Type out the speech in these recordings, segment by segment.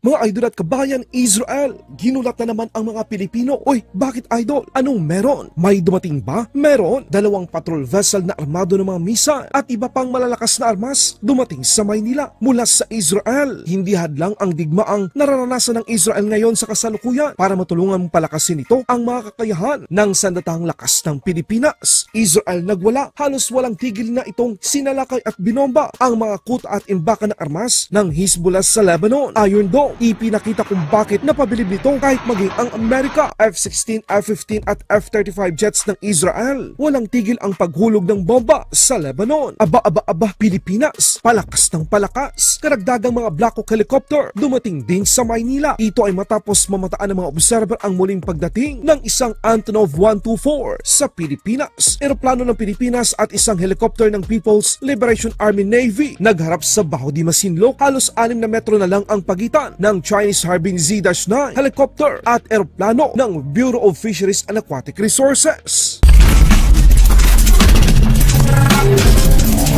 Mga idol at kabayan, Israel, ginulat na naman ang mga Pilipino. Uy, bakit idol? Anong meron? May dumating ba? Meron. 2 patrol vessel na armado ng mga missile at iba pang malalakas na armas dumating sa Maynila mula sa Israel. Hindi hadlang ang digmaang nararanasan ng Israel ngayon sa kasalukuyan para matulungan palakasin ito ang mga kakayahan ng sandatahang lakas ng Pilipinas. Israel nagwala, halos walang tigil na itong sinalakay at binomba ang mga kuta at imbaka ng armas ng Hezbollah sa Lebanon. Ayon do, ipinakita kung bakit napabilib nito kahit maging ang Amerika, F-16, F-15 at F-35 jets ng Israel. Walang tigil ang paghulog ng bomba sa Lebanon. Aba, Pilipinas, palakas ng palakas. Karagdagang mga Black Hawk helicopter dumating din sa Maynila. Ito ay matapos mamataan ng mga observer ang muling pagdating ng isang Antonov 124 sa Pilipinas. Eroplano ng Pilipinas at isang helicopter ng People's Liberation Army Navy nagharap sa Baho di Masinloc. Halos 6 na metro na lang ang pagitan ng Chinese Harbin Z-9 helicopter at eroplano ng Bureau of Fisheries and Aquatic Resources.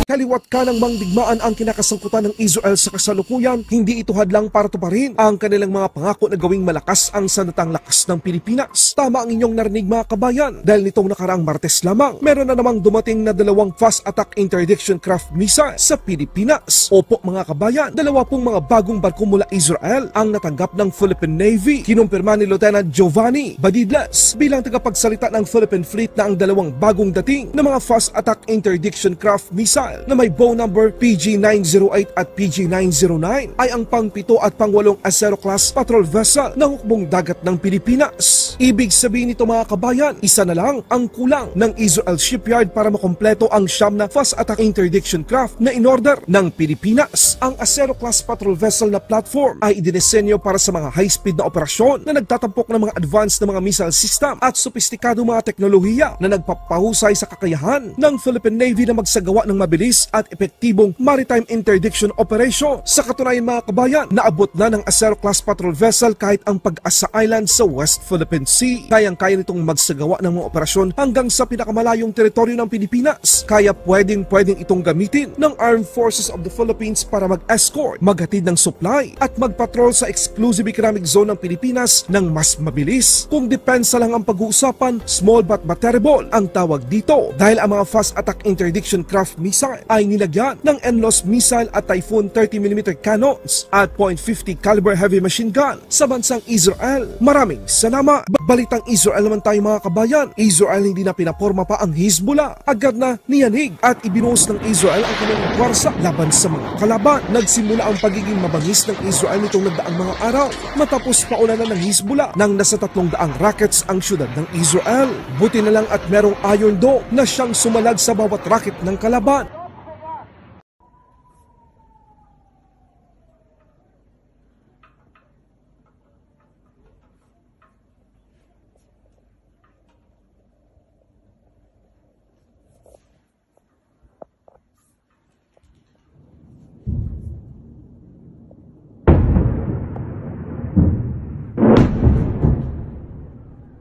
Kaliwat ka ng mangdigmaan ang kinakasangkutan ng Israel sa kasalukuyan, hindi ito hadlang para tuparin ang kanilang mga pangako na gawing malakas ang sandatang lakas ng Pilipinas. Tama ang inyong narinig mga kabayan, dahil nitong nakaraang Martes lamang, meron na namang dumating na 2 fast attack interdiction craft missile sa Pilipinas. Opo mga kabayan, 2 mga bagong barko mula Israel ang natanggap ng Philippine Navy. Kinumpirma ni Lieutenant Giovanni Badidlas bilang tagapagsalita ng Philippine Fleet na ang 2 bagong dating na mga fast attack interdiction craft missile na may bow number PG-908 at PG-909 ay ang pang-7 at pang-8 Acero-class patrol vessel ng hukbong dagat ng Pilipinas. Ibig sabihin nito mga kabayan, isa na lang ang kulang ng Israel Shipyard para makompleto ang 9 na fast attack interdiction craft na in-order ng Pilipinas. Ang Acero-class patrol vessel na platform ay idinesenyo para sa mga high-speed na operasyon na nagtatampok ng mga advanced na mga missile system at sopistikado mga teknolohiya na nagpapahusay sa kakayahan ng Philippine Navy na magsagawa ng mabilis at epektibong maritime interdiction operation. Sa katunayan mga kabayan, naabot na ng Acero-class patrol vessel kahit ang Pag-asa Island sa West Philippine Sea. Kayang-kaya nitong magsagawa ng mga operasyon hanggang sa pinakamalayong teritoryo ng Pilipinas. Kaya pwedeng itong gamitin ng Armed Forces of the Philippines para mag-escort, maghatid ng supply at magpatrol sa exclusive economic zone ng Pilipinas ng mas mabilis. Kung depensa lang ang pag-uusapan, small but terrible ang tawag dito dahil ang mga fast attack interdiction craft missile ay nilagyan ng NLAWS missile at Typhoon 30mm cannons at .50 caliber heavy machine gun sa bansang Israel. Maraming salamat. Balitang Israel naman tayo mga kabayan. Israel hindi na pinaporma pa ang Hezbollah. Agad na niyanig at ibinuhos ng Israel ang kanyang puwersa laban sa mga kalaban. Nagsimula ang pagiging mabangis ng Israel nitong nagdaang mga araw matapos paulanan ng Hezbollah nang nasa 300 rockets ang syudad ng Israel. Buti na lang at merong Iron Dome na siyang sumalag sa bawat rocket ng kalaban.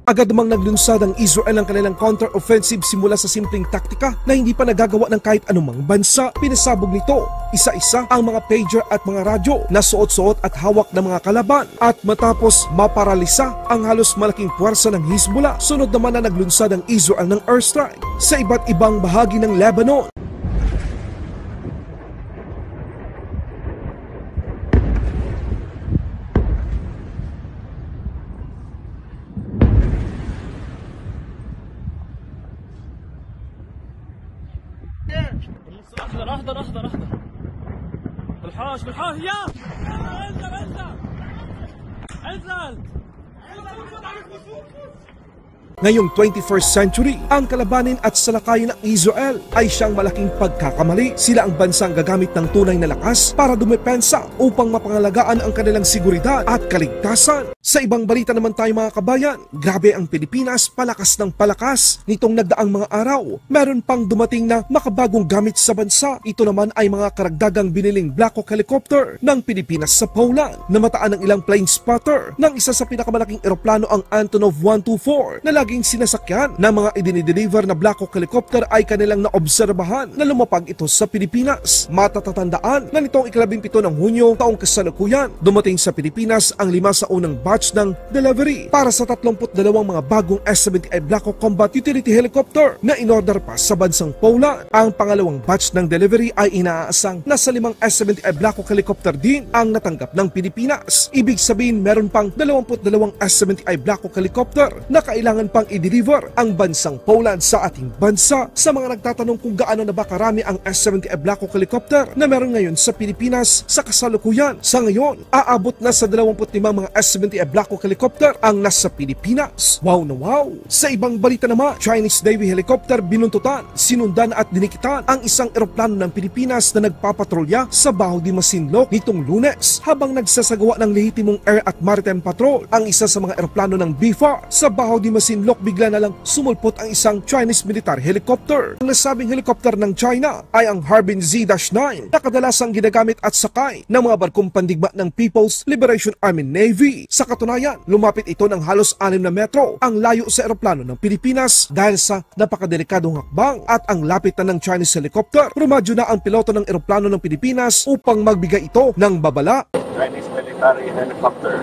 Agad namang naglunsad ang Israel ang kanilang counter-offensive simula sa simpleng taktika na hindi pa nagagawa ng kahit anumang bansa. Pinasabog nito isa-isa ang mga pager at mga radyo na suot-suot at hawak ng mga kalaban. At matapos maparalisa ang halos malaking puwersa ng Hezbollah, sunod naman na naglunsad ang Israel ng airstrike sa iba't ibang bahagi ng Lebanon. احضر بالحاش يا انزل Ngayong 21st century, ang kalabanin at salakayin ng Israel ay siyang malaking pagkakamali. Sila ang bansang gagamit ng tunay na lakas para dumepensa upang mapangalagaan ang kanilang seguridad at kaligtasan. Sa ibang balita naman tayo mga kabayan, grabe ang Pilipinas, palakas ng palakas. Nitong nagdaang mga araw, meron pang dumating na makabagong gamit sa bansa. Ito naman ay mga karagdagang biniling Black Hawk helicopter ng Pilipinas sa Poland. Namataan ng ilang plane spotter ng isa sa pinakamalaking eroplano ang Antonov 124 na maging sinasakyan ng mga idinideliver na Black Hawk helicopter ay kanilang naobserbahan na lumapag ito sa Pilipinas. Matatatandaan na nitong 17 ng Hunyo taong kasalukuyan, dumating sa Pilipinas ang 5 sa unang batch ng delivery para sa 32 mga bagong S-70i Black Hawk Combat Utility Helicopter na inorder pa sa bansang Poland. Ang pangalawang batch ng delivery ay inaasang nasa 5 S-70i Black Hawk helicopter din ang natanggap ng Pilipinas. Ibig sabihin meron pang 22 S-70i Black Hawk helicopter na kailangan pang i-deliver ang bansang Poland sa ating bansa. Sa mga nagtatanong kung gaano na ba karami ang S-70i Black Hawk helicopter na meron ngayon sa Pilipinas sa kasalukuyan, sa ngayon aabot na sa 25 mga S-70i Black Hawk helicopter ang nasa Pilipinas. Wow na wow! Sa ibang balita naman, Chinese Navy helicopter binuntutan, sinundan at dinikitan ang isang eroplano ng Pilipinas na nagpapatrolya sa Baho de Masinloc nitong Lunes habang nagsasagawa ng lehitimong air at maritime patrol. Ang isa sa mga eroplano ng BFAR sa Baho de Masinloc, bigla na lang sumulpot ang isang Chinese military helicopter. Ang nasabing helicopter ng China ay ang Harbin Z-9 na kadalasang ginagamit at sakay ng mga barkong pandigma ng People's Liberation Army Navy. Sa katunayan, lumapit ito ng halos 6 na metro ang layo sa eroplano ng Pilipinas dahil sa napakadelikadong hakbang at ang lapit na ng Chinese helicopter. Rumadyo na ang piloto ng eroplano ng Pilipinas upang magbigay ito ng babala. Chinese military helicopter,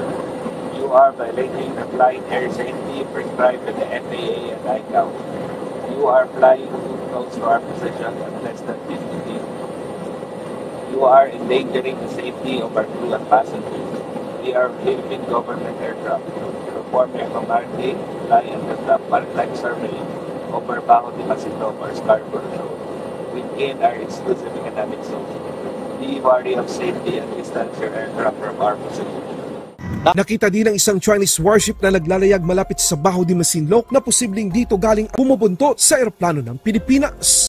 you are violating the flying air safety prescribed by the FAA and ICAO. You are flying too close to our position at less than 50 feet. You are endangering the safety of our crew and passengers. We are Philippine government aircraft. Perform your command gate, fly and conduct maritime surveying over Baho de Masinloc or Scarborough Shoal within our exclusive economic zone. Be wary of safety and distance your aircraft from our position. Nakita din ang isang Chinese warship na naglalayag malapit sa Baho de Masinloc na posibleng dito galing bumubuntot sa eroplano ng Pilipinas.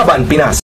Laban Pinas.